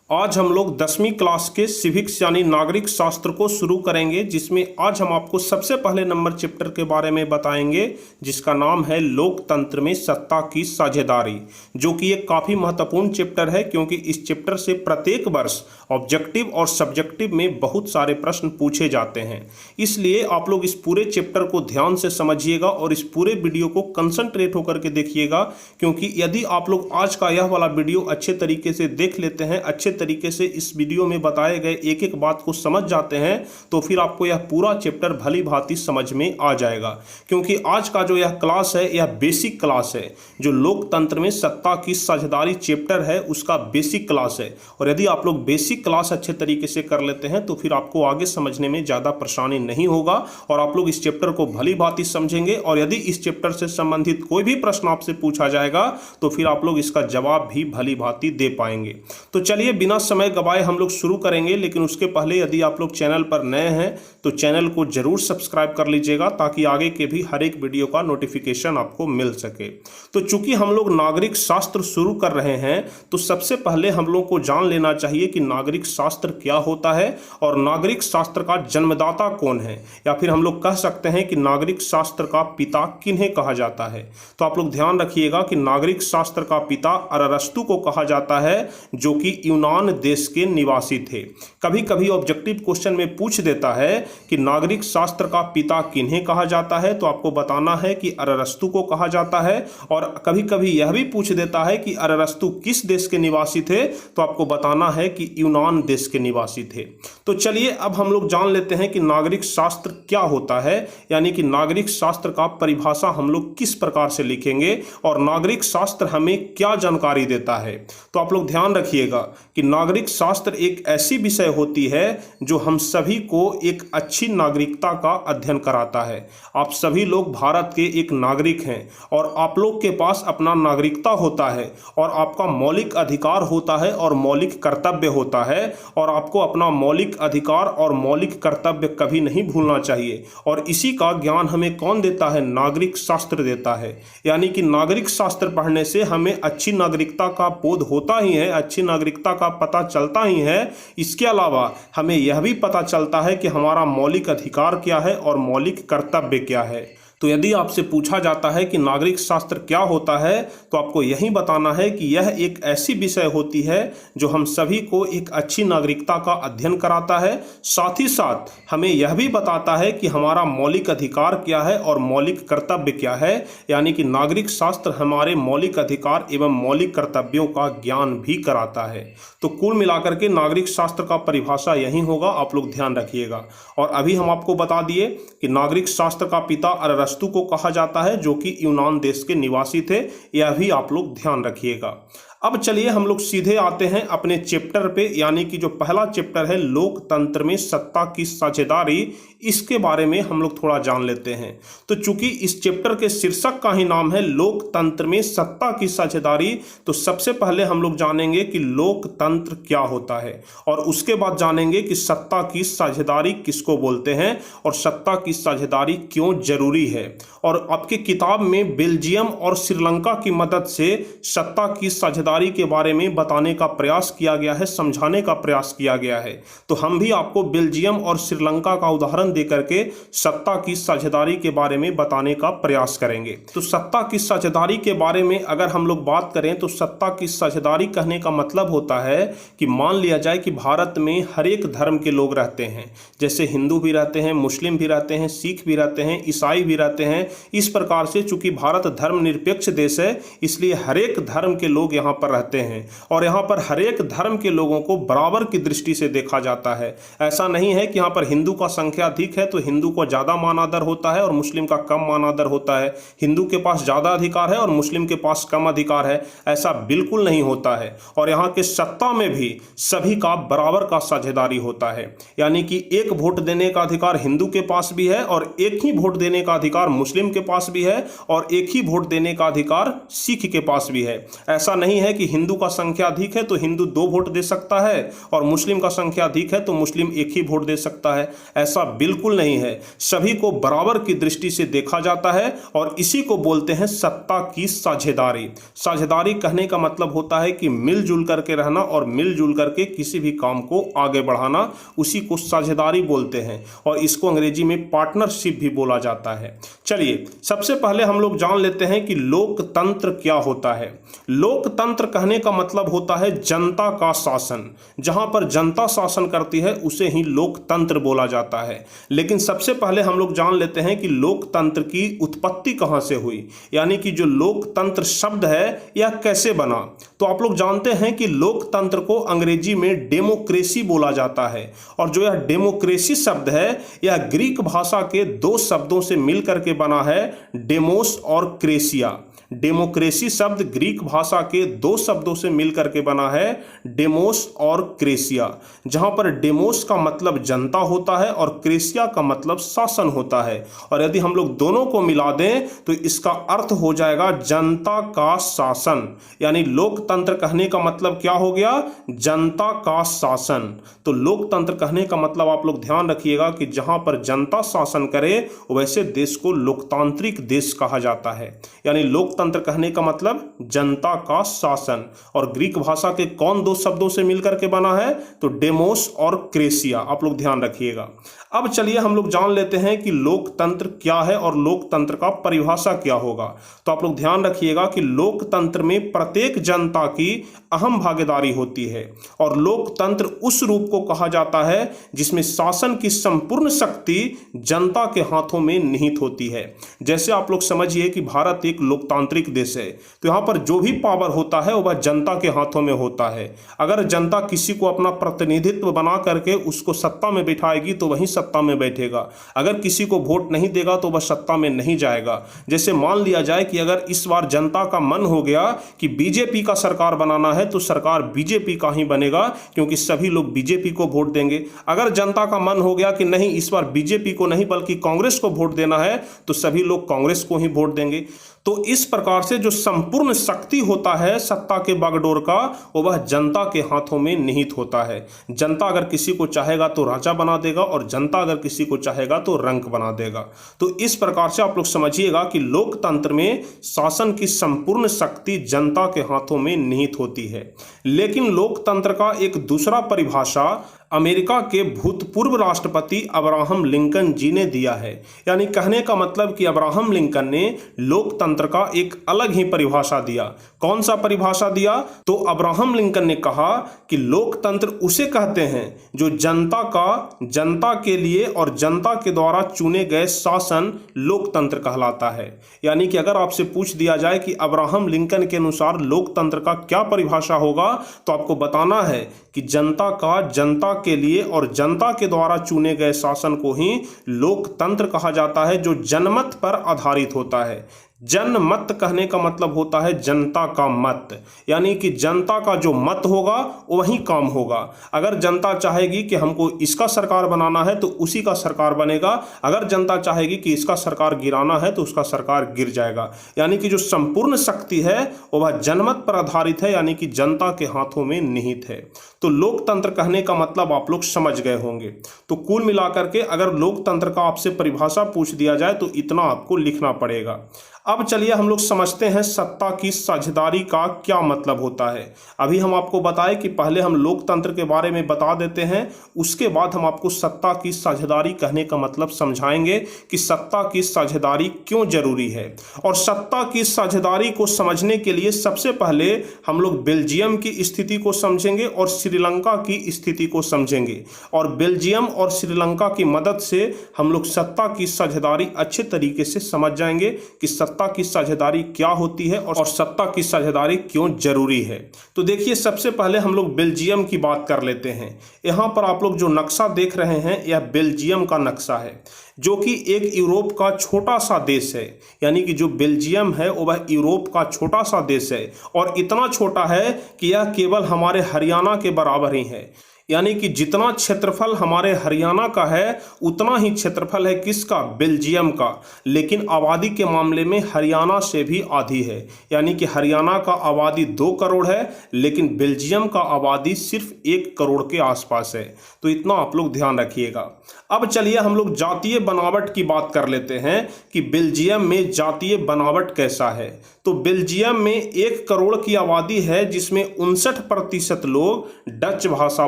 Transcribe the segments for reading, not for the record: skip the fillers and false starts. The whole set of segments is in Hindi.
आज हम लोग 10वीं क्लास के सिविक्स यानी नागरिक शास्त्र को शुरू करेंगे, जिसमें आज हम आपको सबसे पहले नंबर चैप्टर के बारे में बताएंगे जिसका नाम है लोकतंत्र में सत्ता की साझेदारी, जो कि एक काफ़ी महत्वपूर्ण चैप्टर है क्योंकि इस चैप्टर से प्रत्येक वर्ष ऑब्जेक्टिव और सब्जेक्टिव में बहुत सारे प्रश्न पूछे जाते हैं। इसलिए आप लोग इस पूरे चैप्टर को ध्यान से समझिएगा और इस पूरे वीडियो को कंसंट्रेट होकर के देखिएगा, क्योंकि यदि आप लोग आज का यह वाला वीडियो अच्छे तरीके से देख लेते हैं, अच्छे तरीके से इस वीडियो में बताए गए एक एक बात को समझ जाते हैं, तो फिर आपको यह पूरा चैप्टर भली भांति समझ में आ जाएगा। क्योंकि आज का जो यह क्लास है यह बेसिक क्लास है, जो लोकतंत्र में सत्ता की साझेदारी चैप्टर है उसका बेसिक क्लास है। और यदि आप लोग बेसिक क्लास अच्छे तरीके से कर लेते हैं तो फिर आपको आगे समझने में ज़्यादा परेशानी नहीं होगा और आप लोग इस चैप्टर को भली भांति समझेंगे। और यदि इस चैप्टर से संबंधित कोई भी प्रश्न आपसे पूछा जाएगा तो फिर आप लोग इसका जवाब भी भली भांति दे पाएंगे। तो चलिए बिना समय गवाए हम लोग शुरू करेंगे, लेकिन उसके पहले यदि आप लोग चैनल पर नए हैं तो चैनल को जरूर सब्सक्राइब कर लीजिएगा ताकि आगे के भी हर एक वीडियो का नोटिफिकेशन आपको मिल सके। तो चूंकि हम लोग नागरिक शास्त्र शुरू कर रहे हैं तो सबसे पहले हम लोग को जान लेना चाहिए कि नागरिक शास्त्र क्या होता है और नागरिक शास्त्र का जन्मदाता कौन है, या फिर हम लोग कह सकते हैं कि नागरिक शास्त्र का पिता किन्हें कहा जाता है। तो आप लोग ध्यान रखिएगा कि नागरिक शास्त्र का पिता अरस्तु को कहा जाता है, जो कि यूनान देश के निवासी थे। कभी कभी ऑब्जेक्टिव क्वेश्चन में पूछ देता है कि नागरिक शास्त्र का पिता किन्हें कहा जाता है, तो आपको बताना है कि अरस्तु को कहा जाता है। और कभी कभी यह भी पूछ देता है कि अरस्तु किस देश के निवासी थे, तो आपको बताना है कि यूनान देश के निवासी थे। तो चलिए अब हम लोग जान लेते हैं कि नागरिक शास्त्र क्या होता है, यानी कि नागरिक शास्त्र का परिभाषा हम लोग किस प्रकार से लिखेंगे और नागरिक शास्त्र हमें क्या जानकारी देता है। तो आप लोग ध्यान रखिएगा कि नागरिक शास्त्र एक ऐसी विषय होती है जो हम सभी को एक अच्छी नागरिकता का अध्ययन कराता है। आप सभी लोग भारत के एक नागरिक हैं और आप लोग के पास अपना नागरिकता होता है और आपका मौलिक अधिकार होता है और मौलिक कर्तव्य होता है, और आपको अपना मौलिक अधिकार और मौलिक कर्तव्य कभी नहीं भूलना चाहिए। और इसी का ज्ञान हमें कौन देता है? नागरिक शास्त्र देता है। यानी कि नागरिक शास्त्र पढ़ने से हमें अच्छी नागरिकता का बोध होता ही है, अच्छी नागरिकता का पता चलता ही है। इसके अलावा हमें यह भी पता चलता है कि हमारा मौलिक अधिकार क्या है और मौलिक कर्तव्य क्या है। तो यदि आपसे पूछा जाता है कि नागरिक शास्त्र क्या होता है, तो आपको यही बताना है कि यह एक ऐसी विषय होती है जो हम सभी को एक अच्छी नागरिकता का अध्ययन कराता है। साथ ही साथ हमें यह भी बताता है कि हमारा मौलिक अधिकार क्या है और मौलिक कर्तव्य क्या है। यानी कि नागरिक शास्त्र हमारे मौलिक अधिकार एवं मौलिक कर्तव्यों का ज्ञान भी कराता है। तो कुल मिलाकर के नागरिक शास्त्र का परिभाषा यही होगा, आप लोग ध्यान रखिएगा। और अभी हम आपको बता दिए कि नागरिक शास्त्र का पिता अरस्तु को कहा जाता है, जो कि यूनान देश के निवासी थे। यह भी आप लोग ध्यान रखिएगा। अब चलिए हम लोग सीधे आते हैं अपने चैप्टर पे, यानी कि जो पहला चैप्टर है लोकतंत्र में सत्ता की साझेदारी, इसके बारे में हम लोग थोड़ा जान लेते हैं। तो चूंकि इस चैप्टर के शीर्षक का ही नाम है लोकतंत्र में सत्ता की साझेदारी, तो सबसे पहले हम लोग जानेंगे कि लोकतंत्र क्या होता है और उसके बाद जानेंगे कि सत्ता की साझेदारी किसको बोलते हैं और सत्ता की साझेदारी क्यों जरूरी है। और आपके किताब में बेल्जियम और श्रीलंका की मदद से सत्ता की साझेदारी के बारे में बताने का प्रयास किया गया है, समझाने का प्रयास किया गया है। तो हम भी आपको बेल्जियम और श्रीलंका का उदाहरण देकर के सत्ता की साझेदारी के बारे में बताने का प्रयास करेंगे। तो सत्ता की साझेदारी के बारे में अगर हम लोग बात करें तो सत्ता की साझेदारी कहने का मतलब होता है कि मान लिया जाए कि भारत में हर एक धर्म के लोग रहते हैं, जैसे हिंदू भी रहते हैं, मुस्लिम भी रहते हैं, सिख भी रहते हैं, ईसाई भी रहते हैं। इस प्रकार से चूंकि भारत धर्मनिरपेक्ष देश है, इसलिए हर एक धर्म के लोग यहाँ पर रहते हैं और यहाँ पर हर एक धर्म के लोगों को बराबर की दृष्टि से देखा जाता है। ऐसा नहीं है कि यहाँ पर हिंदू का संख्या अधिक है तो हिंदू को ज़्यादा मान आदर होता है और मुस्लिम का कम मान आदर होता है, हिंदू के पास ज़्यादा अधिकार है और मुस्लिम के पास कम अधिकार है। ऐसा बिल्कुल नहीं होता है। और यहाँ के सत्ता में भी सभी का बराबर का साझेदारी होता है, यानी कि एक वोट देने का अधिकार हिंदू के पास भी है और एक ही वोट देने का अधिकार मुस्लिम के पास भी है और एक ही वोट देने का अधिकार सिख के पास भी है। ऐसा नहीं है कि हिंदू का संख्या अधिक है तो हिंदू 2 वोट दे सकता है और मुस्लिम का संख्या अधिक है तो मुस्लिम 1 ही वोट दे सकता है। ऐसा बिल्कुल नहीं है, सभी को बराबर की दृष्टि से देखा जाता है और इसी को बोलते हैं सत्ता की साझेदारी। साझेदारी कहने का मतलब होता है कि मिलजुल करके रहना और मिलजुल करके किसी भी काम को आगे बढ़ाना, उसी को साझेदारी बोलते हैं और इसको अंग्रेजी में पार्टनरशिप भी बोला जाता है। चलिए सबसे पहले हम लोग जान लेते हैं कि लोकतंत्र क्या होता है। लोकतंत्र कहने का मतलब होता है जनता का शासन। जहां पर जनता शासन करती है उसे ही लोकतंत्र बोला जाता है। लेकिन सबसे पहले हम लोग जान लेते हैं कि लोकतंत्र की उत्पत्ति कहां से हुई, यानी कि जो लोकतंत्र शब्द है यह कैसे बना। तो आप लोग जानते हैं कि लोकतंत्र को अंग्रेजी में डेमोक्रेसी बोला जाता है और जो यह डेमोक्रेसी शब्द है यह ग्रीक भाषा के 2 शब्दों से मिलकर के बना है, डेमोस और क्रेसिया। डेमोक्रेसी शब्द ग्रीक भाषा के 2 शब्दों से मिलकर के बना है, डेमोस और क्रेसिया। जहां पर डेमोस का मतलब जनता होता है और क्रेसिया का मतलब शासन होता है और यदि हम लोग दोनों को मिला दें तो इसका अर्थ हो जाएगा जनता का शासन। यानी लोकतंत्र कहने का मतलब क्या हो गया, जनता का शासन। तो लोकतंत्र कहने का मतलब आप लोग ध्यान रखिएगा कि जहां पर जनता शासन करे वैसे देश को लोकतांत्रिक देश कहा जाता है। यानी लोकतंत्र कहने का मतलब जनता का शासन और ग्रीक भाषा के कौन 2 शब्दों से मिलकर के बना है, तो डेमोस और क्रेसिया। आप लोग ध्यान रखिएगा। अब चलिए हम लोग जान लेते हैं कि लोकतंत्र क्या है और लोकतंत्र का परिभाषा क्या होगा। तो आप लोग ध्यान रखिएगा कि लोकतंत्र में प्रत्येक जनता की अहम भागीदारी होती है और लोकतंत्र उस रूप को कहा जाता है जिसमें शासन की संपूर्ण शक्ति जनता के हाथों में निहित होती है। जैसे आप लोग समझिए कि भारत एक लोकतांत्रिक देश है तो यहाँ पर जो भी पावर होता है वह जनता के हाथों में होता है। अगर जनता किसी को अपना प्रतिनिधित्व बना करके उसको सत्ता में बिठाएगी तो वही सत्ता में बैठेगा। अगर किसी को वोट नहीं देगा तो वह सत्ता में नहीं जाएगा। जैसे मान लिया जाए कि अगर इस बार जनता का मन हो गया कि बीजेपी का सरकार बनाना है तो सरकार बीजेपी का ही बनेगा, क्योंकि सभी लोग बीजेपी को वोट देंगे। अगर जनता का मन हो गया कि नहीं इस बार बीजेपी को नहीं बल्कि कांग्रेस को वोट देना है तो सभी लोग कांग्रेस को ही वोट देंगे। तो इस प्रकार से जो संपूर्ण शक्ति होता है सत्ता के बागडोर का वह जनता के हाथों में निहित होता है। जनता अगर किसी को चाहेगा तो राजा बना देगा और जनता अगर किसी को चाहेगा तो रंक बना देगा। तो इस प्रकार से आप लोग समझिएगा कि लोकतंत्र में शासन की संपूर्ण शक्ति जनता के हाथों में निहित होती है। लेकिन लोकतंत्र का एक दूसरा परिभाषा अमेरिका के भूतपूर्व राष्ट्रपति अब्राहम लिंकन जी ने दिया है। यानी कहने का मतलब कि अब्राहम लिंकन ने लोकतंत्र का एक अलग ही परिभाषा दिया। कौन सा परिभाषा दिया? तो अब्राहम लिंकन ने कहा कि लोकतंत्र उसे कहते हैं जो जनता के लिए और जनता के द्वारा चुने गए शासन लोकतंत्र कहलाता है। यानी कि अगर आपसे पूछ दिया जाए कि अब्राहम लिंकन के अनुसार लोकतंत्र का क्या परिभाषा होगा तो आपको बताना है कि जनता के लिए और जनता के द्वारा चुने गए शासन को ही लोकतंत्र कहा जाता है, जो जनमत पर आधारित होता है। जनमत कहने का मतलब होता है जनता का मत, यानी कि जनता का जो मत होगा वही काम होगा। अगर जनता चाहेगी कि हमको इसका सरकार बनाना है तो उसी का सरकार बनेगा, अगर जनता चाहेगी कि इसका सरकार गिराना है तो उसका सरकार गिर जाएगा। यानी कि जो संपूर्ण शक्ति है वह जनमत पर आधारित है, यानी कि जनता के हाथों में निहित है। तो लोकतंत्र कहने का मतलब आप लोग समझ गए होंगे। तो कुल मिलाकर के अगर लोकतंत्र का आपसे परिभाषा पूछ दिया जाए तो इतना आपको लिखना पड़ेगा। अब चलिए हम लोग समझते हैं सत्ता की साझेदारी का क्या मतलब होता है। अभी हम आपको बताएं कि पहले हम लोकतंत्र के बारे में बता देते हैं, उसके बाद हम आपको सत्ता की साझेदारी कहने का मतलब समझाएंगे कि सत्ता की साझेदारी क्यों जरूरी है। और सत्ता की साझेदारी को समझने के लिए सबसे पहले हम लोग बेल्जियम की स्थिति को समझेंगे और श्रीलंका की स्थिति को समझेंगे और बेल्जियम और श्रीलंका की मदद से हम लोग सत्ता की साझेदारी अच्छे तरीके से समझ जाएंगे कि सत्ता की साझेदारी क्या होती है और सत्ता की साझेदारी क्यों जरूरी है। तो देखिए सबसे पहले हम लोग बेल्जियम की बात कर लेते हैं। यहाँ पर आप लोग जो नक्शा देख रहे हैं यह बेल्जियम का नक्शा है, जो कि एक यूरोप का छोटा सा देश है। यानी कि जो बेल्जियम है वह यूरोप का छोटा सा देश है और इतना छोटा है कि यह केवल हमारे हरियाणा के बराबर ही है। यानी कि जितना क्षेत्रफल हमारे हरियाणा का है उतना ही क्षेत्रफल है किसका, बेल्जियम का। लेकिन आबादी के मामले में हरियाणा से भी आधी है, यानी कि हरियाणा का आबादी 2 करोड़ है लेकिन बेल्जियम का आबादी सिर्फ 1 करोड़ के आसपास है। तो इतना आप लोग ध्यान रखिएगा। अब चलिए हम लोग जातीय बनावट की बात कर लेते हैं कि बेल्जियम में जातीय बनावट कैसा है। तो बेल्जियम में 1 करोड़ की आबादी है जिसमें 59% लोग डच भाषा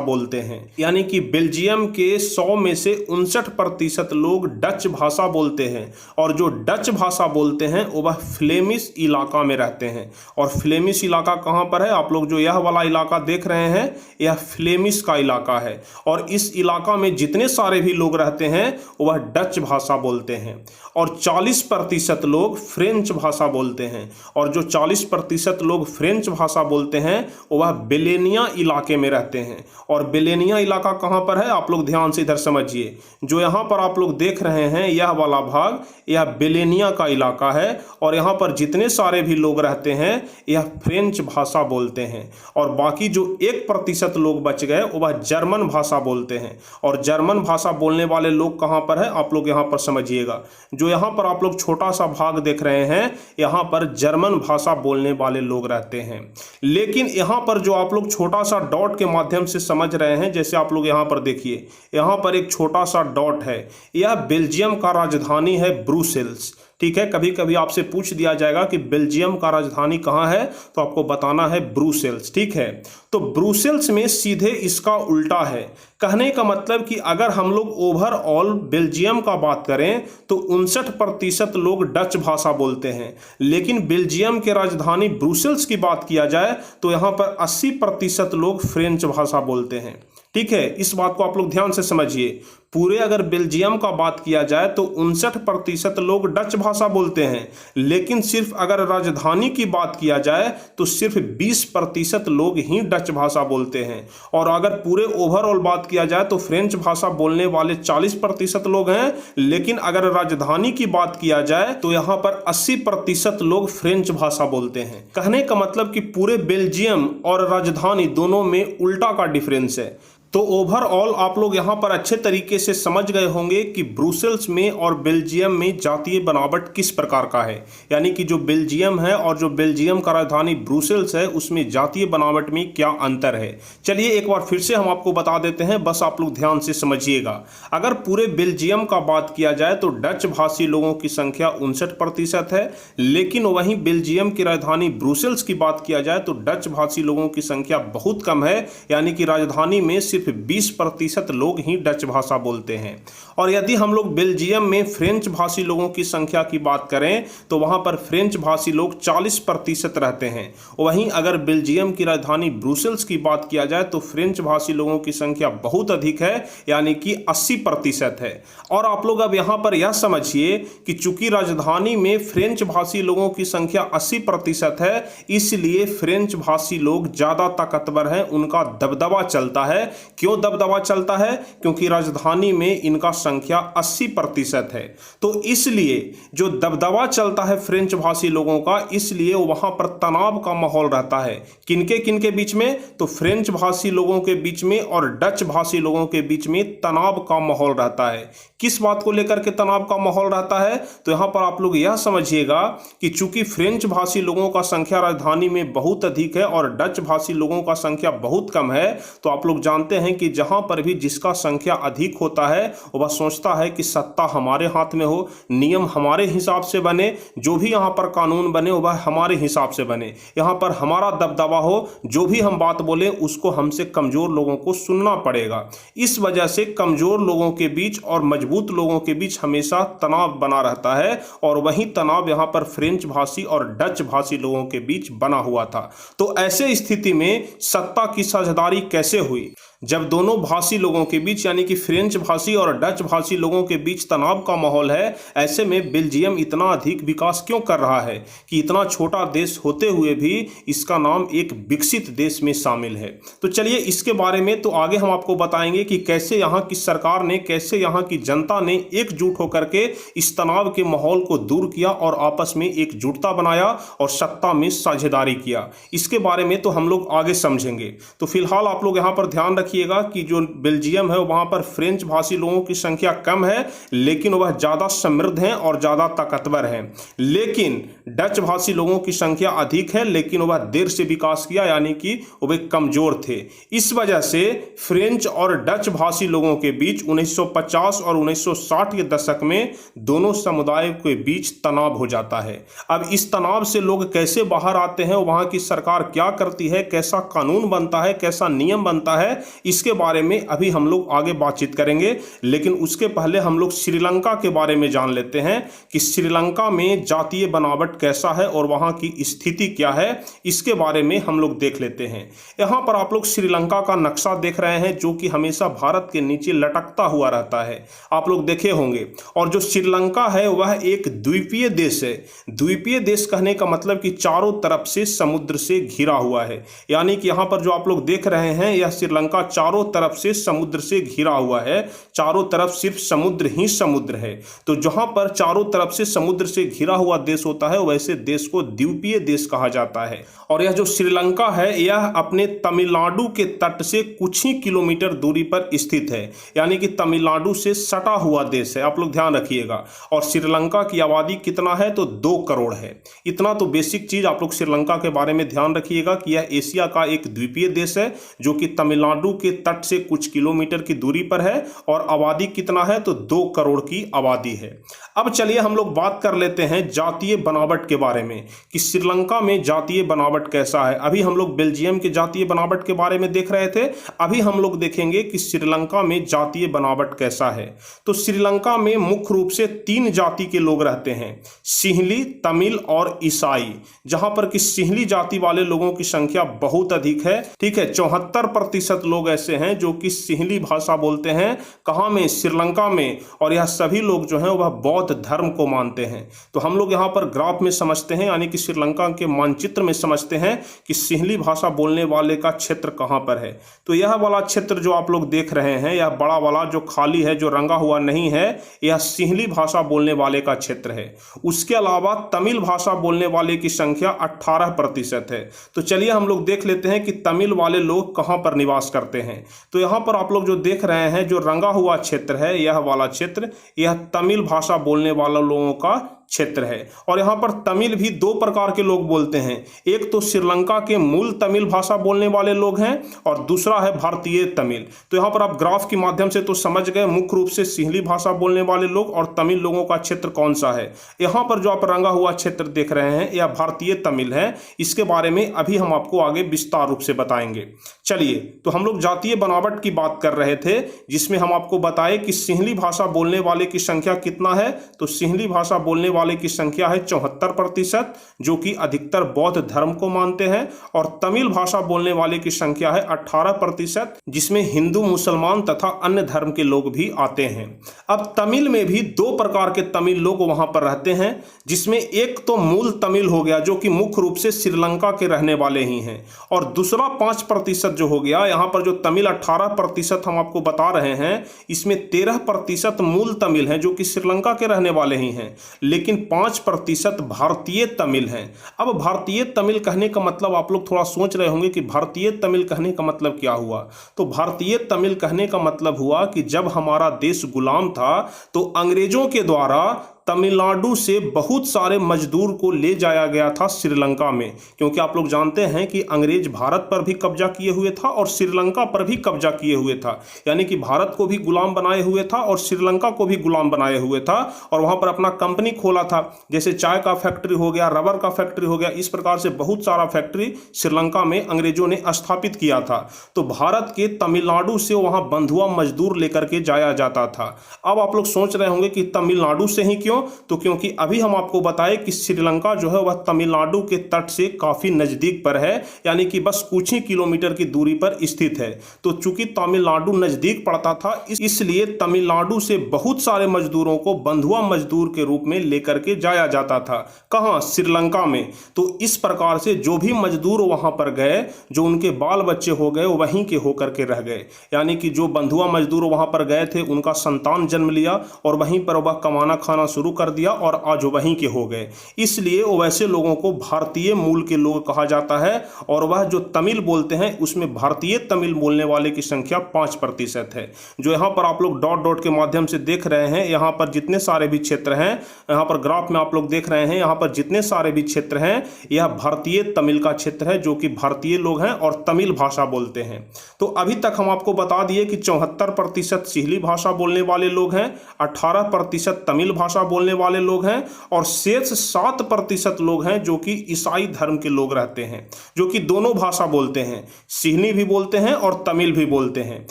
बोलते हैं, यानी कि बेल्जियम के 100 में से 59% लोग डच भाषा बोलते हैं। और जो डच भाषा बोलते हैं वह फ्लेमिश इलाका में रहते हैं। और फ्लेमिश इलाका कहाँ पर है, आप लोग जो यह वाला इलाका देख रहे हैं यह फ्लेमिश का इलाका है। और इस इलाका में जितने सारे भी लोग रहते हैं वह डच भाषा बोलते हैं। और 40% लोग फ्रेंच भाषा बोलते हैं। और जो 40% लोग फ्रेंच भाषा बोलते हैं वह बेलेनिया इलाके में रहते हैं। और बेलेनिया इलाका कहाँ पर है, आप लोग ध्यान से इधर समझिए। जो यहाँ पर आप लोग देख रहे हैं यह वाला भाग, यह बेलेनिया का इलाका है। और यहाँ पर जितने सारे भी लोग रहते हैं यह फ्रेंच भाषा बोलते हैं। और बाकी जो 1% लोग बच गए वह जर्मन भाषा बोलते हैं। और जर्मन भाषा बोलने वाले लोग कहाँ पर है, आप लोग यहाँ पर समझिएगा। जो यहाँ पर आप लोग छोटा सा भाग देख रहे हैं यहाँ पर जर्मन भाषा बोलने वाले लोग रहते हैं। लेकिन यहाँ पर जो आप लोग छोटा सा डॉट के माध्यम से समझ रहे हैं, जैसे आप लोग यहाँ पर देखिए, यहाँ पर एक छोटा सा डॉट है, यह बेल्जियम का राजधानी है ब्रुसेल्स। ठीक है, कभी कभी आपसे पूछ दिया जाएगा कि बेल्जियम का राजधानी कहाँ है, तो आपको बताना है ब्रुसेल्स। ठीक है, तो ब्रुसेल्स में सीधे इसका उल्टा है। कहने का मतलब कि अगर हम लोग ओवरऑल बेल्जियम का बात करें तो 59% लोग डच भाषा बोलते हैं। लेकिन बेल्जियम के राजधानी ब्रुसेल्स की बात किया जाए तो यहाँ पर 80% लोग फ्रेंच भाषा बोलते हैं। ठीक है, इस बात को आप लोग ध्यान से समझिए। पूरे अगर बेल्जियम का बात किया जाए तो 59% लोग डच भाषा बोलते हैं। लेकिन सिर्फ अगर राजधानी की बात किया जाए तो सिर्फ 20% लोग ही डच भाषा बोलते हैं। और अगर पूरे ओवरऑल बात किया जाए तो फ्रेंच भाषा बोलने वाले 40% लोग हैं। लेकिन अगर राजधानी की बात किया जाए तो यहाँ पर 80% लोग फ्रेंच भाषा बोलते हैं। कहने का मतलब कि पूरे बेल्जियम और राजधानी दोनों में उल्टा का डिफरेंस है। तो ओवरऑल आप लोग यहाँ पर अच्छे तरीके से समझ गए होंगे कि ब्रुसेल्स में और बेल्जियम में जातीय बनावट किस प्रकार का है। यानी कि जो बेल्जियम है और जो बेल्जियम का राजधानी ब्रुसेल्स है उसमें जातीय बनावट में क्या अंतर है। चलिए एक बार फिर से हम आपको बता देते हैं, बस आप लोग ध्यान से समझिएगा। अगर पूरे बेल्जियम का बात किया जाए तो डच भाषी लोगों की संख्या 59% है। लेकिन वहीं बेल्जियम की राजधानी ब्रुसेल्स की बात किया जाए तो डच भाषी लोगों की संख्या बहुत कम है। यानी कि राजधानी में सिर्फ 20% लोग ही डच भाषा बोलते हैं। और यदि हम लोग बेल्जियम में फ्रेंच भाषी लोगों की संख्या की बात करें तो वहां पर फ्रेंच भाषी लोग 40% रहते हैं। वहीं अगर बेल्जियम की राजधानी ब्रुसेल्स की बात किया जाए तो फ्रेंच भाषी लोगों की संख्या बहुत अधिक है, यानी कि 80% है। और आप लोग अब यहां पर यह समझिए कि चूंकि राजधानी में फ्रेंच भाषी लोगों की संख्या 80% है, इसलिए फ्रेंच भाषी लोग ज्यादा ताकतवर हैं, उनका दबदबा चलता है। क्यों दबदबा चलता है? क्योंकि राजधानी में इनका संख्या 80% है। तो इसलिए जो दबदबा चलता है फ्रेंच भाषी लोगों का, इसलिए वहां पर तनाव का माहौल रहता है। किनके किनके बीच में? तो फ्रेंच भाषी लोगों के बीच में और डच भाषी लोगों के बीच में तनाव का माहौल रहता है। किस बात को लेकर के तनाव का माहौल रहता है? तो यहां पर आप लोग यह समझिएगा कि चूंकि फ्रेंच भाषी लोगों का संख्या राजधानी में बहुत अधिक है और डच भाषी लोगों का संख्या बहुत कम है, तो आप लोग जानते हैं कि जहां पर भी जिसका संख्या अधिक होता है वह सोचता है कि सत्ता हमारे हाथ में हो, नियम हमारे हिसाब से बने, जो भी यहां पर कानून बने वह हमारे हिसाब से बने, यहां पर हमारा दबदबा हो, जो भी हम बात बोले उसको हमसे कमजोर लोगों को सुनना पड़ेगा। इस वजह से कमजोर लोगों के बीच और मजबूत लोगों के बीच हमेशा तनाव बना रहता है। और वही तनाव यहां पर फ्रेंच भाषी और डच भाषी लोगों के बीच बना हुआ था। तो ऐसे स्थिति में सत्ता की साझेदारी कैसे हुई? जब दोनों भाषी लोगों के बीच यानी कि फ्रेंच भाषी और डच भाषी लोगों के बीच तनाव का माहौल है, ऐसे में बेल्जियम इतना अधिक विकास क्यों कर रहा है कि इतना छोटा देश होते हुए भी इसका नाम एक विकसित देश में शामिल है। तो चलिए इसके बारे में तो आगे हम आपको बताएंगे कि कैसे यहाँ की सरकार ने, कैसे यहाँ की जनता ने एकजुट होकर के इस तनाव के माहौल को दूर किया और आपस में एकजुटता बनाया और सत्ता में साझेदारी किया। इसके बारे में तो हम लोग आगे समझेंगे। तो फिलहाल आप लोग यहाँ पर ध्यान रखिएगा कि जो बेल्जियम है वहाँ पर फ्रेंच भाषी लोगों की संख्या कम है, लेकिन वह ज़्यादा समृद्ध हैं और ज़्यादा ताकतवर हैं। लेकिन डच भाषी लोगों की संख्या अधिक है, लेकिन वह देर से विकास किया, यानी कि वे कमज़ोर थे। इस वजह से फ्रेंच और डच भाषी लोगों के बीच 1950 और 1960 के दशक में दोनों समुदायों के बीच तनाव हो जाता है। अब इस तनाव से लोग कैसे बाहर आते हैं, वहाँ की सरकार क्या करती है, कैसा कानून बनता है, कैसा नियम बनता है, इसके बारे में अभी हम लोग आगे बातचीत करेंगे। लेकिन उसके पहले हम लोग श्रीलंका के बारे में जान लेते हैं कि श्रीलंका में जातीय बनावट कैसा है और वहाँ की स्थिति क्या है, इसके बारे में हम लोग देख लेते हैं। यहाँ पर आप लोग श्रीलंका का नक्शा देख रहे हैं जो कि हमेशा भारत के नीचे लटकता हुआ रहता है, आप लोग देखे होंगे। और जो श्रीलंका है वह एक द्वीपीय देश है। द्वीपीय देश कहने का मतलब कि चारों तरफ से समुद्र से घिरा हुआ है, यानी कि यहाँ पर जो आप लोग देख रहे हैं यह श्रीलंका चारों तरफ से समुद्र से घिरा हुआ है। चारों तरफ सिर्फ समुद्र ही समुद्र है। तो जहाँ पर चारों तरफ से समुद्र से घिरा हुआ देश होता है वैसे देश को द्वीपीय देश कहा जाता है। और यह जो श्रीलंका है यह अपने तमिलनाडु के तट से कुछ ही किलोमीटर दूरी पर स्थित है, यानी कि तमिलनाडु से सटा हुआ देश है, आप लोग ध्यान रखिएगा। और श्रीलंका की आबादी कितना है तो 2 करोड़ है। इतना तो बेसिक चीज आप लोग श्रीलंका के बारे में ध्यान रखिएगा कि यह एशिया का एक द्वीपीय देश है जो कि तमिलनाडु के तट से कुछ किलोमीटर की दूरी पर है। और आबादी कितना है तो 2 करोड़ की आबादी है। अब चलिए हम लोग बात कर लेते हैं जातीय बनावट के बारे में कि श्रीलंका में जातीय बनावट कैसा है। अभी हम लोग बेल्जियम के जातीय बनावट के बारे में देख रहे थे, अभी हम लोग देखेंगे कि श्रीलंका में जातीय बनावट कैसा है। तो श्रीलंका में मुख्य रूप से 3 जाति के लोग रहते हैं, सिंहली, तमिल और ईसाई। जहां पर कि सिंहली जाति वाले लोगों की संख्या बहुत अधिक है, ठीक है। 74% लोग ऐसे हैं जो कि सिंहली भाषा बोलते हैं। कहां में? श्रीलंका में। और यह सभी लोग जो हैं वह बौद्ध धर्म को मानते हैं। तो हम लोग यहाँ पर ग्राफ में समझते हैं, यानी कि श्रीलंका के मानचित्र में समझते हैं कि सिंहली भाषा बोलने वाले का क्षेत्र कहाँ पर है। तो यह वाला क्षेत्र जो आप लोग देख रहे हैं, यह बड़ा वाला जो खाली है, जो रंगा हुआ नहीं है, यह सिंहली भाषा बोलने वाले का क्षेत्र है। उसके अलावा तमिल भाषा बोलने वाले की संख्या 18% है। तो चलिए हम लोग देख लेते हैं कि तमिल वाले लोग कहाँ पर निवास करते हैं। तो यहाँ पर आप लोग जो देख रहे हैं, जो रंगा हुआ क्षेत्र है, यह वाला क्षेत्र, यह तमिल भाषा बोलने वाले लोगों का क्षेत्र है। और यहाँ पर तमिल भी 2 प्रकार के लोग बोलते हैं। एक तो श्रीलंका के मूल तमिल भाषा बोलने वाले लोग हैं और दूसरा है भारतीय तमिल। तो यहाँ पर आप ग्राफ के माध्यम से तो समझ गए मुख्य रूप से सिंहली भाषा बोलने वाले लोग और तमिल लोगों का क्षेत्र कौन सा है। यहाँ पर जो आप रंगा हुआ क्षेत्र देख रहे हैं यह भारतीय तमिल है। इसके बारे में अभी हम आपको आगे विस्तार रूप से बताएंगे। चलिए, तो हम लोग जातीय बनावट की बात कर रहे थे, जिसमें हम आपको बताए कि सिंहली भाषा बोलने वाले की संख्या कितना है। तो सिंहली भाषा बोलने वाले की संख्या है 74%, जो कि अधिकतर बौद्ध धर्म को मानते हैं। और तमिल भाषा बोलने वाले की संख्या है 18%, जिसमें हिंदू, मुसलमान तथा अन्य धर्म के लोग भी आते हैं। अब तमिल में भी 2 प्रकार के तमिल लोग वहां पर रहते हैं, जिसमें एक तो मूल तमिल हो गया जो कि मुख्य रूप से श्रीलंका के रहने वाले ही हैं, और दूसरा 5% जो हो गया। यहाँ पर जो तमिल 18% हम आपको बता रहे हैं, इसमें 13% मूल तमिल हैं जो कि श्रीलंका के रहने वाले ही हैं, लेकिन 5% भारतीय तमिल हैं। अब भारतीय तमिल कहने का मतलब आप लोग थोड़ा सोच रहे होंगे कि भारतीय तमिल कहने का मतलब क्या हुआ। तो भारतीय तमिल कहने का मतलब हुआ कि जब हमारा देश गुलाम था तो अंग्रेजों के द्वारा तमिलनाडु से बहुत सारे मजदूर को ले जाया गया था श्रीलंका में, क्योंकि आप लोग जानते हैं कि अंग्रेज भारत पर भी कब्जा किए हुए था और श्रीलंका पर भी कब्जा किए हुए था। यानी कि भारत को भी गुलाम बनाए हुए था और श्रीलंका को भी गुलाम बनाए हुए था, और वहां पर अपना कंपनी खोला था। जैसे चाय का फैक्ट्री हो गया, रबर का फैक्ट्री हो गया, इस प्रकार से बहुत सारा फैक्ट्री श्रीलंका में अंग्रेजों ने स्थापित किया था। तो भारत के तमिलनाडु से वहां बंधुआ मजदूर लेकर के जाया जाता था। अब आप लोग सोच रहे होंगे कि तमिलनाडु से ही क्यों? तो क्योंकि अभी हम आपको बताएं कि श्रीलंका जो है वह तमिलनाडु के तट से काफी नजदीक पर है, यानी कि बस कुछ ही किलोमीटर की दूरी पर स्थित है। तो चूंकि तमिलनाडु नजदीक पड़ता था, इसलिए तमिलनाडु से बहुत सारे मजदूरों को बंधुआ मजदूर के रूप में लेकर के जाया जाता था। कहां? श्रीलंका में। तो इस प्रकार से जो भी मजदूर वहां पर गए, जो उनके बाल बच्चे हो गए वहीं के होकर के रह गए। यानी कि जो बंधुआ मजदूर वहां पर गए थे उनका संतान जन्म लिया और वहीं पर वह कमाना खाना शुरू शुरू कर दिया और आज वहीं के हो गए। इसलिए वैसे लोगों को भारतीय मूल के लोग कहा जाता है और वह जो तमिल बोलते हैं उसमें भारतीय तमिल बोलने वाले की संख्या 5% है। जो यहाँ पर आप लोग डॉट डॉट के माध्यम से देख रहे हैं, यहाँ पर जितने सारे भी क्षेत्र हैं, यहाँ पर ग्राफ में आप लोग देख रहे हैं, यहाँ पर जितने सारे भी क्षेत्र हैं यह भारतीय तमिल का क्षेत्र है जो कि भारतीय लोग हैं और तमिल भाषा बोलते हैं। तो अभी तक हम आपको बता दिए कि 74% सिहली भाषा बोलने वाले लोग हैं, 18% तमिल भाषा बोलने वाले लोग हैं और शेष 7% लोग हैं जो कि ईसाई धर्म के लोग रहते हैं, जो कि दोनों भाषा बोलते हैं, सिहली भी बोलते हैं और तमिल भी बोलते हैं।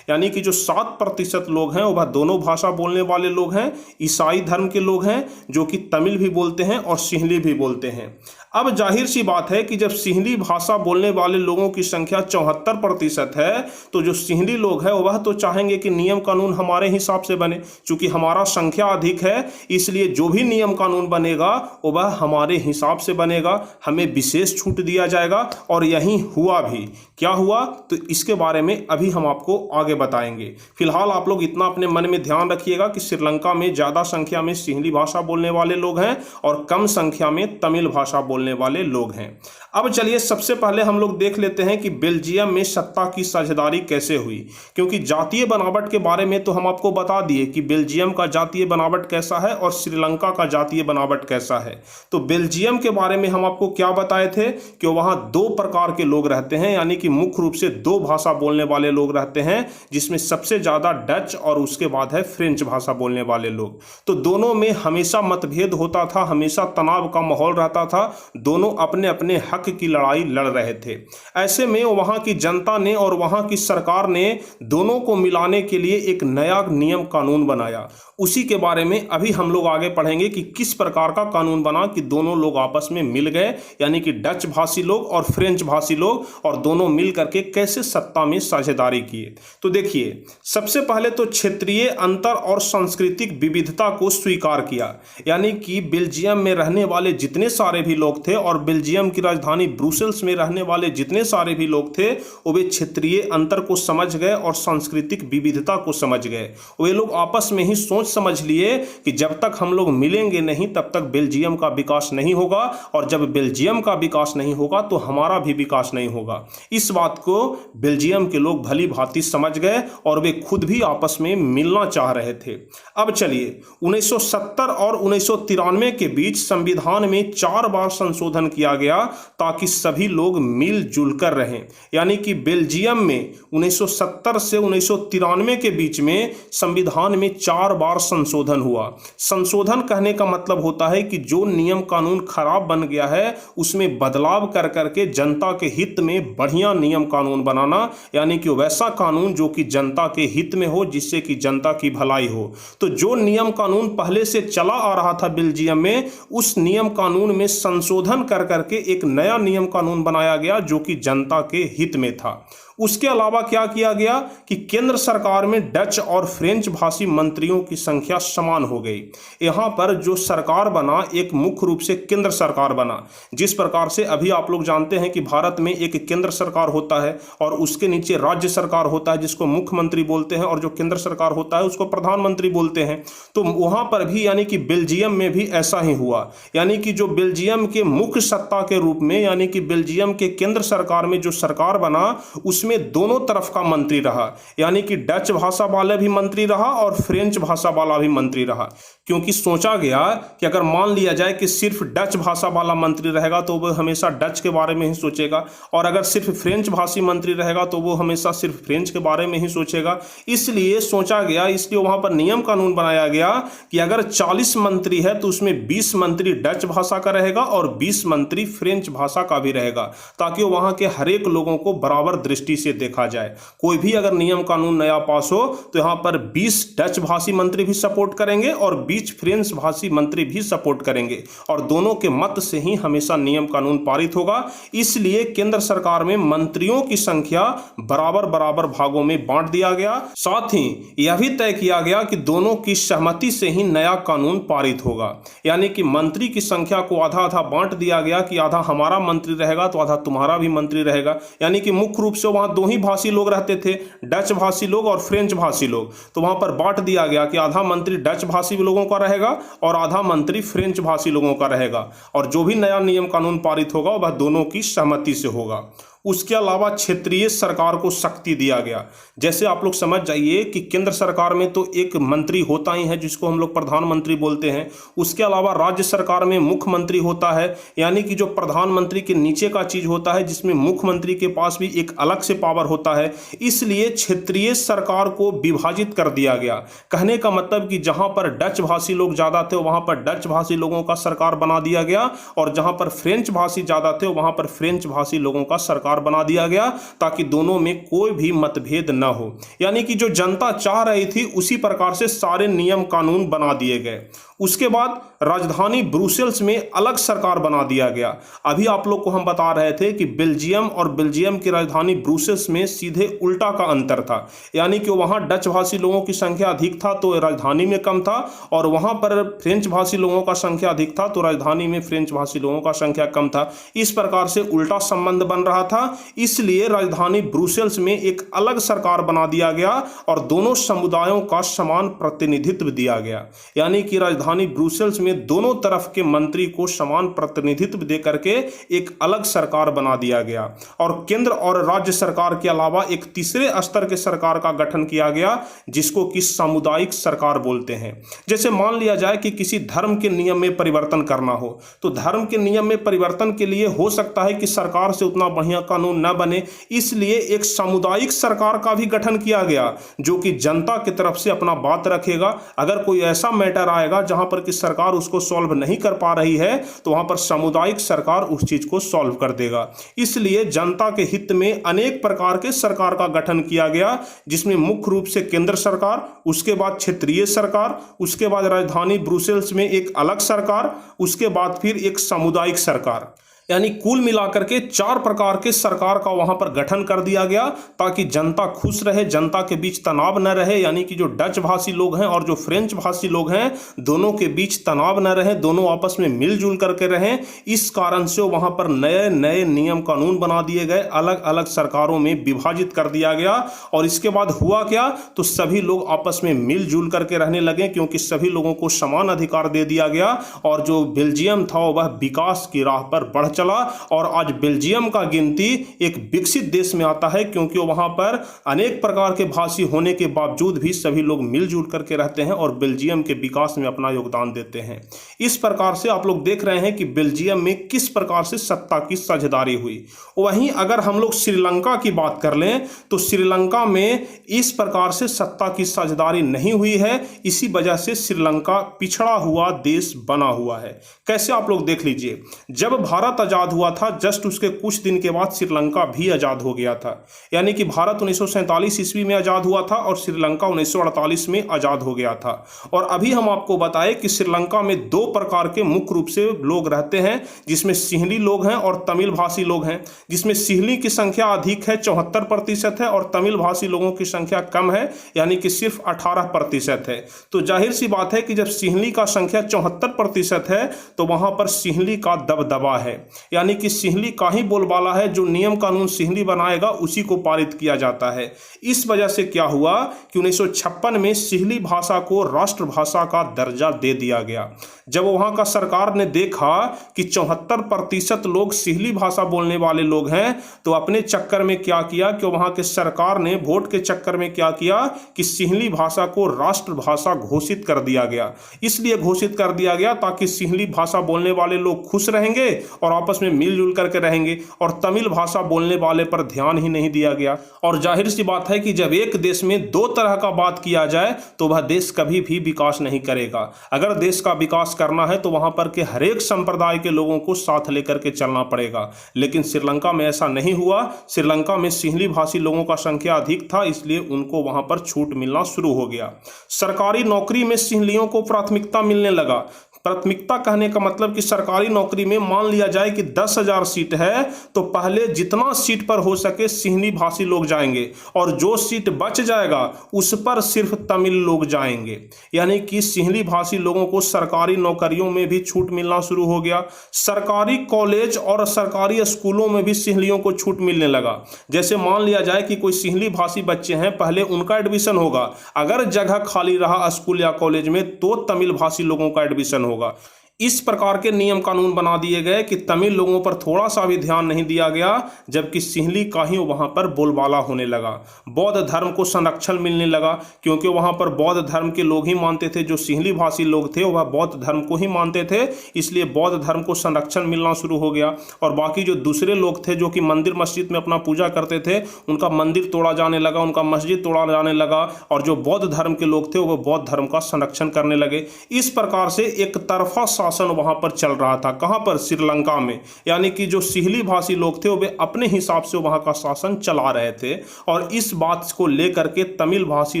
यानी कि जो 7% लोग हैं वह दोनों भाषा बोलने वाले लोग हैं, ईसाई धर्म के लोग हैं जो कि तमिल भी बोलते हैं और सिहली भी बोलते हैं। अब जाहिर सी बात है कि जब सिहली भाषा बोलने वाले लोगों की संख्या 74% है तो जो सिहली लोग हैं वह तो चाहेंगे कि नियम कानून हमारे हिसाब से बने। चूंकि हमारा संख्या अधिक है इसलिए जो भी नियम कानून बनेगा वह हमारे हिसाब से बनेगा, हमें विशेष छूट दिया जाएगा और यही हुआ भी। क्या हुआ तो इसके बारे में अभी हम आपको आगे बताएंगे। फिलहाल आप लोग इतना अपने मन में ध्यान रखिएगा कि श्रीलंका में ज़्यादा संख्या में सिहली भाषा बोलने वाले लोग हैं और कम संख्या में तमिल भाषा बोलने वाले लोग हैं। अब चलिए सबसे पहले हम लोग देख लेते हैं कि बेल्जियम में सत्ता की साझेदारी कैसे हुई। क्योंकि जातीय बनावट के बारे में तो हम आपको बता दिए कि बेल्जियम का जातीय बनावट कैसा है और श्रीलंका का जातीय बनावट कैसा है। तो बेल्जियम के बारे में हम आपको क्या बताए थे कि वहाँ 2 प्रकार के लोग रहते हैं, यानी कि मुख्य रूप से 2 भाषा बोलने वाले लोग रहते हैं, जिसमें सबसे ज़्यादा डच और उसके बाद है फ्रेंच भाषा बोलने वाले लोग। तो दोनों में हमेशा मतभेद होता था, हमेशा तनाव का माहौल रहता था, दोनों अपने अपने हक की लड़ाई लड़ रहे थे। ऐसे में वहां की जनता ने और वहां की सरकार ने दोनों को मिलाने के लिए एक नया नियम कानून बनाया। उसी के बारे में अभी हम लोग आगे पढ़ेंगे कि किस प्रकार का कानून बना कि दोनों लोग आपस में मिल गए, यानी कि डच भाषी लोग और फ्रेंच भाषी लोग, और दोनों मिल करके कैसे सत्ता में साझेदारी किए। तो देखिए सबसे पहले तो क्षेत्रीय अंतर और सांस्कृतिक विविधता को स्वीकार किया, यानी कि बेल्जियम में रहने वाले जितने सारे भी लोग थे और बेल्जियम की राजधानी ब्रुसेल्स में रहने वाले जितने सारे भी लोग थे वे क्षेत्रीय अंतर को समझ गए और सांस्कृतिक विविधता को समझ गए। वे लोग आपस में ही सोच समझ लिए कि जब तक हम लोग मिलेंगे नहीं तब तक बेल्जियम का विकास नहीं होगा और जब बेल्जियम का विकास नहीं होगा तो हमारा भी विकास नहीं होगा। इस बात को बेल्जियम के लोग भली भांति समझ गए और वे खुद भी आपस में मिलना चाह रहे थे। अब चलिए 1970 और 1993 के बीच संविधान में 4 बार संशोधन किया गया ताकि सभी लोग मिलजुल कर रहें। यानी कि बेल्जियम में 1970 से 1993 के बीच में संविधान में 4 बार संशोधन हुआ। संशोधन कहने का मतलब होता है कि जो नियम कानून खराब बन गया है उसमें बदलाव कर करके जनता के हित में बढ़िया नियम कानून बनाना, यानी कि वैसा कानून जो कि जनता के हित में हो, जिससे कि जनता की भलाई हो। तो जो नियम कानून पहले से चला आ रहा था बेल्जियम में, उस नियम कानून में संशोधन कर करके एक नया नियम कानून बनाया गया जो कि जनता के हित में था। उसके अलावा क्या किया गया कि केंद्र सरकार में डच और फ्रेंच भाषी मंत्रियों की संख्या समान हो गई। यहाँ पर जो सरकार बना एक मुख्य रूप से केंद्र सरकार बना। जिस प्रकार से अभी आप लोग जानते हैं कि भारत में एक केंद्र सरकार होता है और उसके नीचे राज्य सरकार होता है जिसको मुख्यमंत्री बोलते हैं, और जो केंद्र सरकार होता है उसको प्रधानमंत्री बोलते हैं। तो वहाँ पर भी यानी कि बेल्जियम में भी ऐसा ही हुआ। यानी कि जो बेल्जियम के मुख्य सत्ता के रूप में, यानी कि बेल्जियम के केंद्र सरकार में जो सरकार बना उसमें दोनों तरफ का मंत्री रहा, यानी कि डच भाषा वाला भी मंत्री रहा और फ्रेंच भाषा वाला भी मंत्री रहा। क्योंकि सोचा गया कि अगर मान लिया जाए कि सिर्फ डच भाषा वाला मंत्री रहेगा तो वो हमेशा डच के बारे में ही सोचेगा, और अगर सिर्फ फ्रेंच भाषी मंत्री रहेगा तो वो हमेशा सिर्फ फ्रेंच के बारे में ही सोचेगा। इसलिए सोचा गया, इसलिए वहां पर नियम कानून बनाया गया कि अगर 40 मंत्री है तो उसमें 20 मंत्री डच भाषा का रहेगा और 20 मंत्री फ्रेंच भाषा का भी रहेगा, ताकि वहां के हर एक लोगों को बराबर दृष्टि से देखा जाए। कोई भी अगर नियम कानून नया पास हो तो यहाँ पर 20 डच भाषी मंत्री भी सपोर्ट करेंगे और 20 फ्रेंच भाषी मंत्री भी सपोर्ट करेंगे, और दोनों के मत से ही हमेशा नियम कानून पारित होगा। इसलिए केंद्र सरकार में मंत्रियों की संख्या बराबर बराबर भागों में बांट दिया गया। साथ ही यह भी तय किया गया कि दोनों की सहमति से ही नया कानून पारित होगा। यानी कि मंत्री की संख्या को आधा आधा बांट दिया गया कि आधा हमारा मंत्री रहेगा तो आधा तुम्हारा भी मंत्री रहेगा। यानी कि मुख्य रूप से वहां वहाँ दो ही भाषी लोग रहते थे, डच भाषी लोग और फ्रेंच भाषी लोग। तो वहाँ पर बांट दिया गया कि आधा मंत्री डच भाषी लोगों का रहेगा और आधा मंत्री फ्रेंच भाषी लोगों का रहेगा, और जो भी नया नियम कानून पारित होगा वह दोनों की सहमति से होगा। उसके अलावा क्षेत्रीय सरकार को शक्ति दिया गया। जैसे आप लोग समझ जाइए कि केंद्र सरकार में तो एक मंत्री होता ही है जिसको हम लोग प्रधानमंत्री बोलते हैं। उसके अलावा राज्य सरकार में मुख्यमंत्री होता है, यानी कि जो प्रधानमंत्री के नीचे का चीज होता है, जिसमें मुख्यमंत्री के पास भी एक अलग से पावर होता है। इसलिए क्षेत्रीय सरकार को विभाजित कर दिया गया। कहने का मतलब कि जहां पर डच भाषी लोग ज्यादा थे वहां पर डच भाषी लोगों का सरकार बना दिया गया, और जहां पर फ्रेंच भाषी ज्यादा थे वहां पर फ्रेंच भाषी लोगों का सरकार बना दिया गया, ताकि दोनों में कोई भी मतभेद न हो। यानी कि जो जनता चाह रही थी उसी प्रकार से सारे नियम कानून बना दिए गए। उसके बाद राजधानी ब्रुसेल्स में अलग सरकार बना दिया गया। अभी आप लोग को हम बता रहे थे कि बेल्जियम और बेल्जियम की राजधानी ब्रुसेल्स में सीधे उल्टा का अंतर था, यानी कि वहां डच भाषी लोगों की संख्या अधिक था तो राजधानी में कम था, और वहां पर फ्रेंच भाषी लोगों का संख्या अधिक था तो राजधानी में फ्रेंच भाषी लोगों का संख्या कम था। इस प्रकार से उल्टा संबंध बन रहा था। इसलिए राजधानी ब्रुसेल्स में एक अलग सरकार बना दिया गया और दोनों समुदायों का समान प्रतिनिधित्व दिया गया। यानी कि राजधानी ब्रुसेल्स में दोनों तरफ के मंत्री को समान प्रतिनिधित्व देकर के एक अलग सरकार बना दिया गया, और केंद्र और राज्य सरकार के अलावा एक तीसरे स्तर के सरकार का गठन किया गया जिसको कि सामुदायिक सरकार बोलते हैं। जैसे मान लिया जाए कि किसी धर्म के नियम में परिवर्तन करना हो, तो धर्म के नियम में परिवर्तन के लिए हो सकता है कि सरकार से उतना बढ़िया कानून न बने, इसलिए एक सामुदायिक सरकार का भी गठन किया गया जो कि जनता की तरफ से अपना बात रखेगा। अगर कोई ऐसा मैटर आएगा जहां पर कि सरकार उसको सॉल्व नहीं कर पा रही है तो वहां पर सामुदायिक सरकार उस चीज को सॉल्व कर देगा। इसलिए जनता के हित में अनेक प्रकार के सरकार का गठन किया गया, जिसमें मुख्य रूप से केंद्र सरकार, उसके बाद क्षेत्रीय सरकार, उसके बाद राजधानी ब्रुसेल्स में एक अलग सरकार, उसके बाद फिर एक सामुदायिक सरकार। यानी कुल मिलाकर के 4 प्रकार के सरकार का वहां पर गठन कर दिया गया ताकि जनता खुश रहे, जनता के बीच तनाव न रहे। यानी कि जो डच भाषी लोग हैं और जो फ्रेंच भाषी लोग हैं दोनों के बीच तनाव न रहे, दोनों आपस में मिलजुल करके रहें। इस कारण से वहां पर नए नए नियम कानून बना दिए गए, अलग अलग सरकारों में विभाजित कर दिया गया। और इसके बाद हुआ क्या, तो सभी लोग आपस में मिलजुल करके रहने लगे, क्योंकि सभी लोगों को समान अधिकार दे दिया गया। और जो बेल्जियम था वह विकास की राह पर बढ़ चला, और आज बेल्जियम का गिनती एक विकसित देश में आता है, क्योंकि वहां पर अनेक प्रकार के भाषी होने के बावजूद भी सभी लोग मिलजुल करके रहते हैं और बेल्जियम के विकास में अपना योगदान देते हैं। इस प्रकार से आप लोग देख रहे हैं कि बेल्जियम में किस प्रकार से सत्ता की साझेदारी हुई। वहीं अगर हम लोग श्रीलंका की बात कर लें तो श्रीलंका में इस प्रकार से सत्ता की साझेदारी नहीं हुई है। इसी वजह से श्रीलंका पिछड़ा हुआ देश बना हुआ है। कैसे, आप लोग देख लीजिए, जब भारत आजाद हुआ था जस्ट उसके कुछ दिन के बाद श्रीलंका भी आजाद हो गया था। यानी कि भारत 1947 ईस्वी में आजाद हुआ था और श्रीलंका 1948 में आजाद हो गया था। और अभी हम आपको बताएं कि श्रीलंका में 2 प्रकार के मुख्य रूप से लोग रहते हैं, जिसमें सिंहली लोग हैं और तमिल भाषी लोग हैं। जिसमें सिंहली की संख्या अधिक है, 74% है, और तमिल भाषी लोगों की संख्या कम है, यानी कि सिर्फ 18% है। तो जाहिर सी बात है कि जब सिंहली का संख्या 74% है तो वहां पर सिंहली का दबदबा है। यानी कि सिंहली का ही बोलबाला है, जो नियम कानून सिंहली बनाएगा उसी को पारित किया जाता है। इस वजह से क्या हुआ कि 1956 में सिंहली भाषा को राष्ट्रभाषा का दर्जा दे दिया गया। जब वहां का सरकार ने देखा कि 74% लोग सिंहली भाषा बोलने वाले लोग हैं, तो अपने चक्कर में क्या किया कि वहां के सरकार ने वोट के चक्कर में क्या किया कि सिंहली भाषा को राष्ट्रभाषा घोषित कर दिया गया। इसलिए घोषित कर दिया गया ताकि सिंहली भाषा बोलने वाले लोग खुश रहेंगे और आपस में मिलजुल करके रहेंगे, और तमिल भाषा बोलने वाले पर ध्यान ही नहीं दिया गया। और जाहिर सी बात है कि जब एक देश में 2 तरह का बात किया जाए तो वह देश कभी भी विकास नहीं करेगा। अगर देश का विकास करना है तो वहां पर के हर एक संप्रदाय के लोगों को साथ लेकर के चलना पड़ेगा। लेकिन श्रीलंका में ऐसा नहीं हुआ। श्रीलंका में सिंहली भाषी लोगों का संख्या अधिक था, इसलिए उनको वहां पर छूट मिलना शुरू हो गया। सरकारी नौकरी में सिंहलियों को प्राथमिकता मिलने लगा। प्राथमिकता कहने का मतलब कि सरकारी नौकरी में मान लिया जाए कि 10,000 सीट है तो पहले जितना सीट पर हो सके सिंहली भाषी लोग जाएंगे और जो सीट बच जाएगा उस पर सिर्फ तमिल लोग जाएंगे। यानी कि सिंहली भाषी लोगों को सरकारी नौकरियों में भी छूट मिलना शुरू हो गया। सरकारी कॉलेज और सरकारी स्कूलों में भी सिंहलियों को छूट मिलने लगा। जैसे मान लिया जाए कि कोई सिंहली भाषी बच्चे हैं, पहले उनका एडमिशन होगा, अगर जगह खाली रहा स्कूल या कॉलेज में तो तमिल भाषी लोगों का एडमिशन होगा। इस प्रकार के नियम कानून बना दिए गए कि तमिल लोगों पर थोड़ा सा भी ध्यान नहीं दिया गया, जबकि सिंहली का ही वहाँ पर बोलबाला होने लगा। बौद्ध धर्म को संरक्षण मिलने लगा क्योंकि वहाँ पर बौद्ध धर्म के लोग ही मानते थे, जो सिंहली भाषी लोग थे वह बौद्ध धर्म को ही मानते थे, इसलिए बौद्ध धर्म को संरक्षण मिलना शुरू हो गया। और बाकी जो दूसरे लोग थे जो कि मंदिर मस्जिद में अपना पूजा करते थे, उनका मंदिर तोड़ा जाने लगा, उनका मस्जिद तोड़ा जाने लगा, और जो बौद्ध धर्म के लोग थे वह बौद्ध धर्म का संरक्षण करने लगे। इस प्रकार से एक तरफा शासन वहां पर चल रहा था। कहां पर? श्रीलंका में। यानी कि जो सिंहली भाषी लोग थे वे अपने हिसाब से वहां का शासन चला रहे थे, और इस बात को लेकर के तमिल भाषी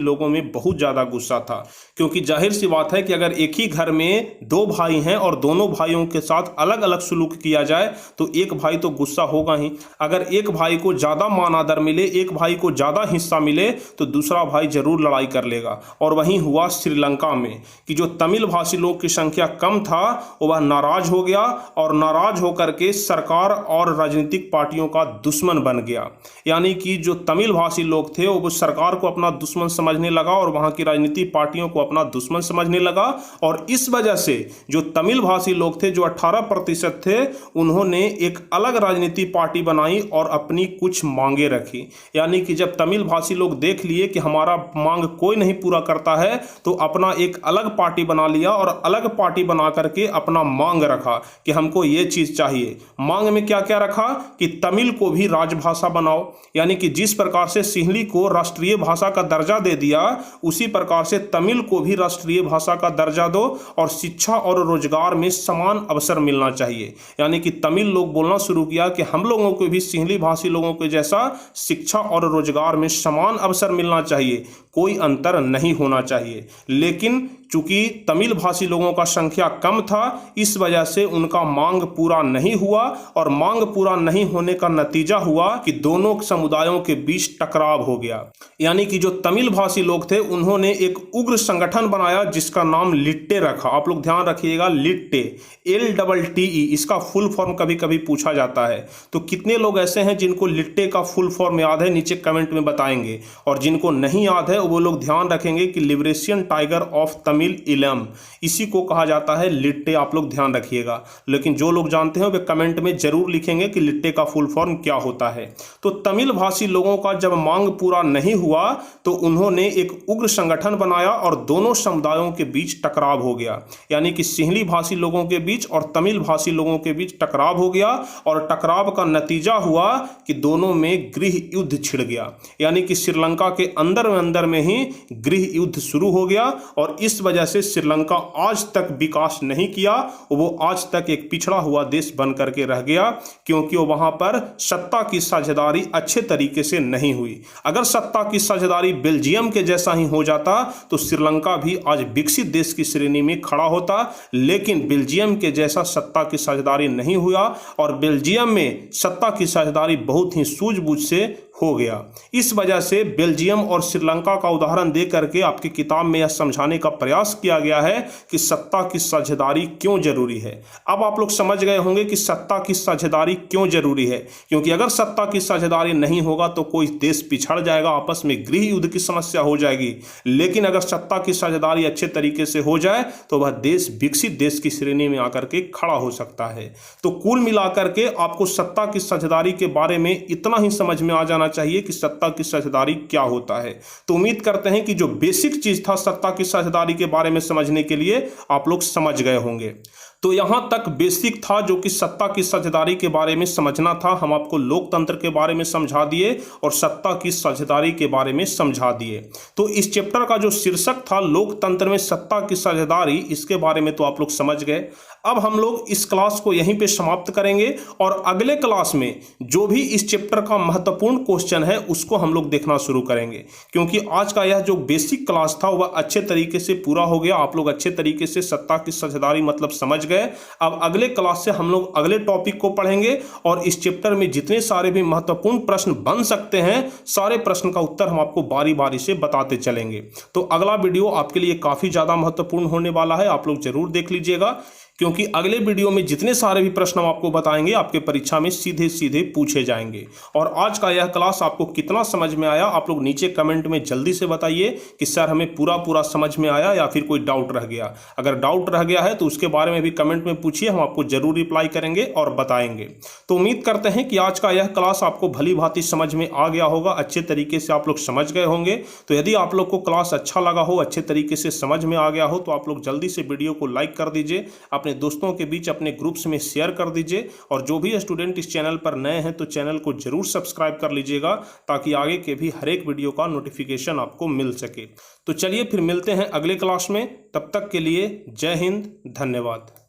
लोगों में बहुत ज्यादा गुस्सा था, क्योंकि जाहिर सी बात है कि अगर एक ही घर में दो भाई हैं और दोनों भाइयों के साथ अलग अलग सुलूक किया जाए तो एक भाई तो गुस्सा होगा ही। अगर एक भाई को ज्यादा मान आदर मिले, एक भाई को ज्यादा हिस्सा मिले तो दूसरा भाई जरूर लड़ाई कर लेगा। और वहीं हुआ श्रीलंका में कि जो तमिल भाषी लोग की संख्या कम था वह नाराज हो गया, और नाराज होकर के सरकार और राजनीतिक पार्टियों का दुश्मन बन गया। यानी कि जो तमिल भाषी लोग थे वो सरकार को अपना दुश्मन समझने लगा और वहां की राजनीतिक पार्टियों को अपना दुश्मन समझने लगा। और इस वजह से जो तमिल भाषी लोग थे, जो 18% थे, उन्होंने एक अलग राजनीतिक पार्टी बनाई और अपनी कुछ मांगे रखी। यानी कि जब तमिल भाषी लोग देख लिए कि हमारा मांग कोई नहीं पूरा करता है तो अपना एक अलग पार्टी बना लिया, और अलग पार्टी बना करके अपना मांग रखा कि हमको ये चीज चाहिए। मांग में क्या क्या रखा कि तमिल को भी राजभाषा बनाओ। यानी कि जिस प्रकार से सिंहली को राष्ट्रीय भाषा का दर्जा दे दिया, उसी प्रकार से तमिल को भी राष्ट्रीय भाषा का दर्जा दो, और शिक्षा और रोजगार में समान अवसर मिलना चाहिए। यानी कि तमिल लोग बोलना शुरू किया कि हम लोगों को भी सिंहली भाषी लोगों के जैसा शिक्षा और रोजगार में समान अवसर मिलना चाहिए, कोई अंतर नहीं होना चाहिए। लेकिन चूंकि तमिल भाषी लोगों का संख्या कम था, इस वजह से उनका मांग पूरा नहीं हुआ, और मांग पूरा नहीं होने का नतीजा हुआ कि दोनों समुदायों के बीच टकराव हो गया। यानी कि जो तमिल भाषी लोग थे उन्होंने एक उग्र संगठन बनाया जिसका नाम लिट्टे रखा। आप लोग ध्यान रखिएगा, लिट्टे, LTTE, इसका फुल फॉर्म कभी कभी पूछा जाता है। तो कितने लोग ऐसे हैं जिनको लिट्टे का फुल फॉर्म याद है? नीचे कमेंट में बताएंगे। और जिनको नहीं याद है वो लोग ध्यान रखेंगे कि लिबरेशन टाइगर ऑफ तमिल इलम, इसी को कहा जाता है लिट्टे। आप लोग ध्यान रखिएगा। लेकिन जो लोग जानते हैं वे कमेंट में जरूर लिखेंगे कि लिट्टे का फुल फॉर्म क्या होता है। तो तमिल भाषी लोगों का जब मांग पूरा नहीं हुआ तो उन्होंने एक उग्र संगठन बनाया और दोनों समुदायों के बीच टकराव हो गया। यानी कि सिंहली भाषी लोगों के बीच और तमिल भाषी लोगों के बीच टकराव हो गया, और टकराव का नतीजा हुआ कि दोनों में गृह युद्ध छिड़ गया। यानी कि श्रीलंका के अंदर में ही गृह युद्ध शुरू हो गया, और इस वजह से श्रीलंका आज तक विकास नहीं किया, वो आज तक एक पिछड़ा हुआ देश बन करके रह गया, क्योंकि वहां पर सत्ता की साझेदारी अच्छे तरीके से नहीं हुई। अगर सत्ता की साझेदारी बेल्जियम के जैसा ही हो जाता तो श्रीलंका भी आज विकसित देश की श्रेणी में खड़ा होता, लेकिन बेल्जियम के जैसा सत्ता की साझेदारी नहीं हुआ, और बेल्जियम में सत्ता की साझेदारी बहुत ही सूझबूझ से हो गया। इस वजह से बेल्जियम और श्रीलंका का उदाहरण दे करके आपकी किताब में यह समझाने का प्रयास किया गया है कि सत्ता की साझेदारी क्यों जरूरी है। अब आप लोग समझ गए होंगे कि सत्ता की साझेदारी क्यों जरूरी है, क्योंकि अगर सत्ता की साझेदारी नहीं होगा तो कोई देश पिछड़ जाएगा, आपस में गृह युद्ध की समस्या हो जाएगी। लेकिन अगर सत्ता की साझेदारी अच्छे तरीके से हो जाए तो वह देश विकसित देश की श्रेणी में आकर के खड़ा हो सकता है। तो कुल मिलाकर के आपको सत्ता की साझेदारी के बारे में इतना ही समझ में आ जाना चाहिए कि सत्ता की साझेदारी क्या होता है। तो उम्मीद करते हैं कि जो बेसिक चीज था सत्ता की साझेदारी के बारे में समझने के लिए आप लोग समझ गए होंगे। तो यहां तक बेसिक था जो कि सत्ता की साझेदारी के बारे में समझना था। हम आपको लोकतंत्र के बारे में समझा दिए और सत्ता की साझेदारी के बारे में समझा दिए। तो इस चैप्टर का जो शीर्षक था लोकतंत्र में सत्ता की साझेदारी, इसके बारे में तो आप लोग समझ गए। अब हम लोग इस क्लास को यहीं पे समाप्त करेंगे और अगले क्लास में जो भी इस चैप्टर का महत्वपूर्ण क्वेश्चन है उसको हम लोग देखना शुरू करेंगे, क्योंकि आज का यह जो बेसिक क्लास था वह अच्छे तरीके से पूरा हो गया। आप लोग अच्छे तरीके से सत्ता की साझेदारी मतलब समझ गए। अब अगले क्लास से हम लोग अगले टॉपिक को पढ़ेंगे और इस चैप्टर में जितने सारे भी महत्वपूर्ण प्रश्न बन सकते हैं सारे प्रश्न का उत्तर हम आपको बारी बारी से बताते चलेंगे। तो अगला वीडियो आपके लिए काफी ज्यादा महत्वपूर्ण होने वाला है, आप लोग जरूर देख लीजिएगा, क्योंकि अगले वीडियो में जितने सारे भी प्रश्न हम आपको बताएंगे आपके परीक्षा में सीधे सीधे पूछे जाएंगे। और आज का यह क्लास आपको कितना समझ में आया आप लोग नीचे कमेंट में जल्दी से बताइए कि सर हमें पूरा समझ में आया या फिर कोई डाउट रह गया। अगर डाउट रह गया है तो उसके बारे में भी कमेंट में पूछिए, हम आपको जरूर रिप्लाई करेंगे और बताएंगे। तो उम्मीद करते हैं कि आज का यह क्लास आपको भली भांति समझ में आ गया होगा, अच्छे तरीके से आप लोग समझ गए होंगे। तो यदि आप लोग को क्लास अच्छा लगा हो, अच्छे तरीके से समझ में आ गया हो, तो आप लोग जल्दी से वीडियो को लाइक कर दीजिए, अपने दोस्तों के बीच अपने ग्रुप्स में शेयर कर दीजिए। और जो भी स्टूडेंट इस चैनल पर नए हैं तो चैनल को जरूर सब्सक्राइब कर लीजिएगा, ताकि आगे के भी हर एक वीडियो का नोटिफिकेशन आपको मिल सके। तो चलिए फिर मिलते हैं अगले क्लास में, तब तक के लिए जय हिंद, धन्यवाद।